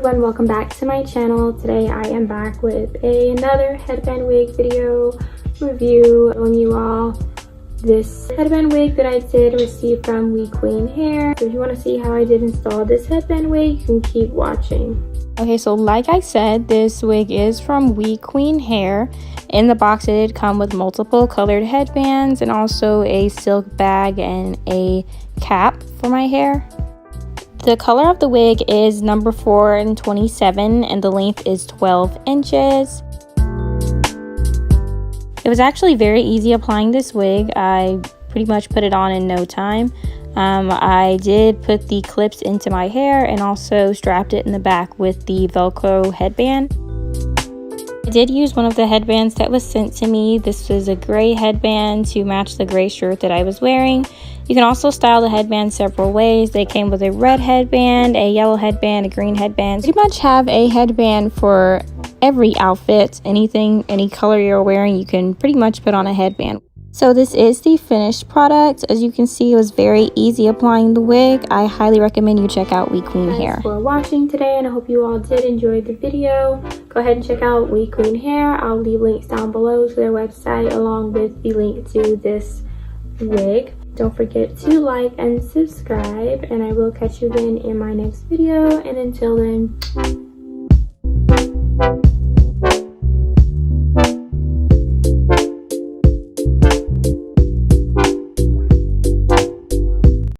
everyone, welcome back to my channel. Today I am back with another headband wig video review, showing you all this headband wig that I did receive from WeQueen hair. So if you want to see how I did install this headband wig, you can keep watching. Okay, so like I said, this wig is from WeQueen hair. In the box it did come with multiple colored headbands and also a silk bag and a cap for my hair. The color of the wig is number 4 and 27 and the length is 12 inches. It was actually very easy applying this wig. I pretty much put it on in no time. I did put the clips into my hair and also strapped it in the back with the Velcro headband. I did use one of the headbands that was sent to me. This was a gray headband to match the gray shirt that I was wearing. You can also style the headband several ways. They came with a red headband, a yellow headband, a green headband. Pretty much have a headband for every outfit. Anything, any color you're wearing, you can pretty much put on a headband. So this is the finished product. As you can see, it was very easy applying the wig. I highly recommend you check out WeQueen hair. Thanks for watching today, and I hope you all did enjoy the video. Go ahead and check out WeQueen hair. I'll leave links down below to their website along with the link to this wig. Don't forget to like and subscribe, and I will catch you again in my next video. And until then,